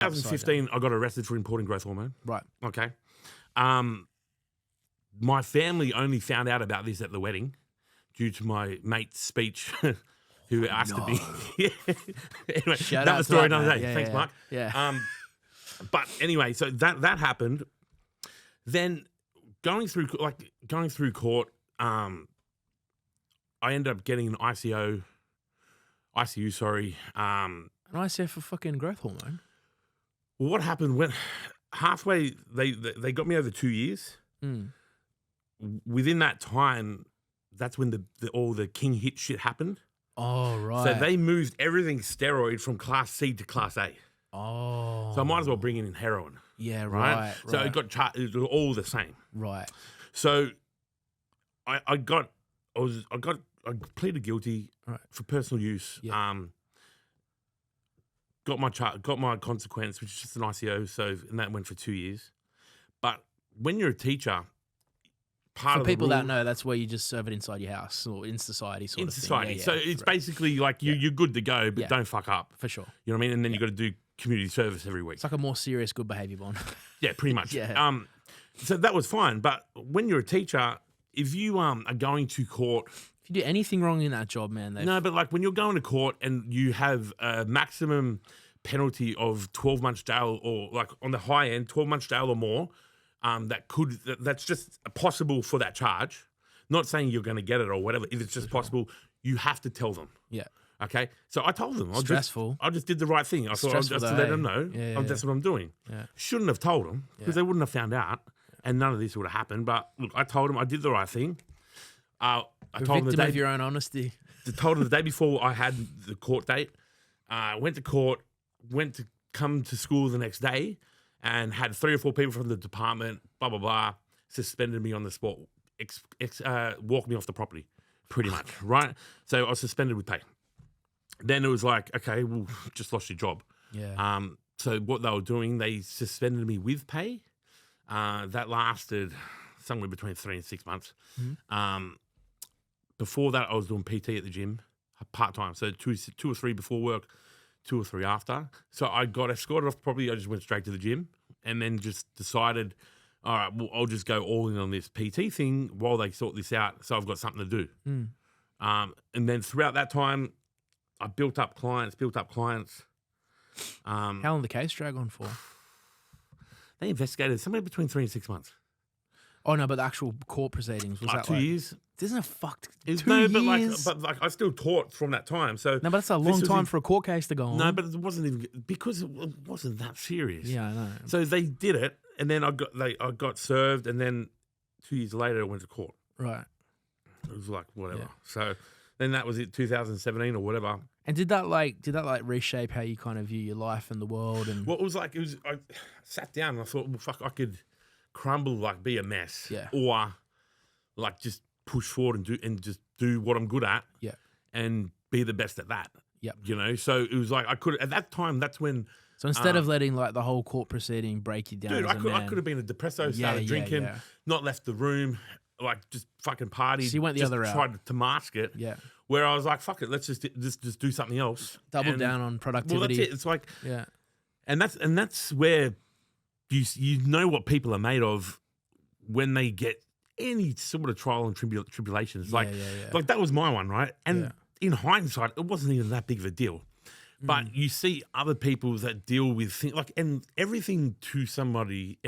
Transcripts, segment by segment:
2015, I got arrested for importing growth hormone. Right. Okay. My family only found out about this at the wedding due to my mate's speech who asked to be. Anyway, Shout another out story to that, another day. mate. Thanks, Mark. Yeah. But anyway, so that happened. Then going through court, I ended up getting an ICU, sorry. An ICF for fucking growth hormone. Well, what happened when halfway they got me over 2 years. Within that time, that's when all the king hit shit happened. Oh, right. So they moved everything steroid from class C to class A. Oh. So I might as well bring in heroin. Yeah, Right. So it was all the same. Right. So I pleaded guilty for personal use. Yeah. Got my consequence, which is just an ICO. And that went for 2 years. But when you're a teacher, For people that know, that's where you just serve it inside your house or in society sort of thing. society. Yeah, so it's basically like you're good to go, but don't fuck up. For sure. You know what I mean? And then you got to do community service every week. It's like a more serious good behaviour bond. Yeah, pretty much. Yeah. So that was fine. But when you're a teacher, if you are going to court, If you do anything wrong in that job, man, no, but like when you're going to court and you have a maximum penalty of 12 months jail, or like on the high end, 12 months jail or more, that's just possible for that charge. Not saying you're going to get it or whatever. If it's just possible, you have to tell them. Yeah. Okay. So I told them. Stressful. I just did the right thing. I thought I'll just let them know. That's what I'm doing. Yeah. Shouldn't have told them because they wouldn't have found out, and none of this would have happened. But look, I told them I did the right thing. I told them victim of your own honesty. told them the day before I had the court date. Went to court. Went to come to school the next day, and had 3 or 4 people from the department, blah, blah, blah, suspended me on the spot, walked me off the property, pretty much, right? So I was suspended with pay. Then it was like, okay, well, just lost your job. Yeah. So what they were doing, they suspended me with pay. That lasted somewhere between 3 and 6 months. Before that, I was doing PT at the gym, part-time. So two or three before work, 2 or 3 after. So I got escorted off the property. I just went straight to the gym and then just decided, all right, well, I'll just go all in on this PT thing while they sort this out, so I've got something to do. And then throughout that time, I built up clients. How long did the case drag on for? They investigated somewhere between 3 and 6 months. Oh, no, but the actual court proceedings, was that 2 years. Isn't it fucked? No, but I still taught from that time. So no, but that's a long time for a court case to go on. No, but it wasn't even because it wasn't that serious. Yeah, I know. So they did it, and then I got served, and then 2 years later I went to court. Right. It was like whatever. Yeah. So then that was it, 2017 or whatever. And did that reshape how you kind of view your life and the world? And well, I sat down and I thought, well, fuck, I could crumble, like be a mess, or like just push forward and just do what I'm good at, and be the best at that. Yep. You know, so it was like I could at that time. That's when. So instead of letting like the whole court proceeding break you down, dude, I could have been a depresso, started drinking, not left the room, like just fucking partied. So you went the other route. Tried to mask it. Yeah. Where I was like, fuck it, let's just do something else. Double down on productivity. Well, that's it. It's like, and that's where you know what people are made of when they get any sort of trial and tribulations. Like that was my one, right? And in hindsight, it wasn't even that big of a deal. But you see other people that deal with things like, and everything to somebody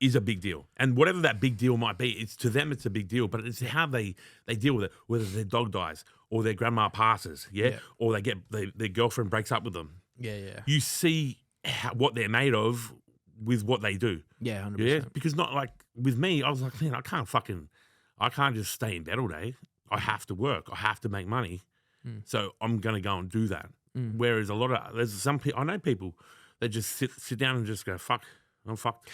is a big deal. And whatever that big deal might be, it's to them, it's a big deal, but it's how they deal with it, whether their dog dies or their grandma passes, or they get their girlfriend breaks up with them. You see what they're made of with what they do. 100%. Because not like with me, I was like, man, I can't just stay in bed all day. I have to work. I have to make money. So I'm going to go and do that. Whereas there's some people, I know people that just sit down and just go, fuck, I'm fucked.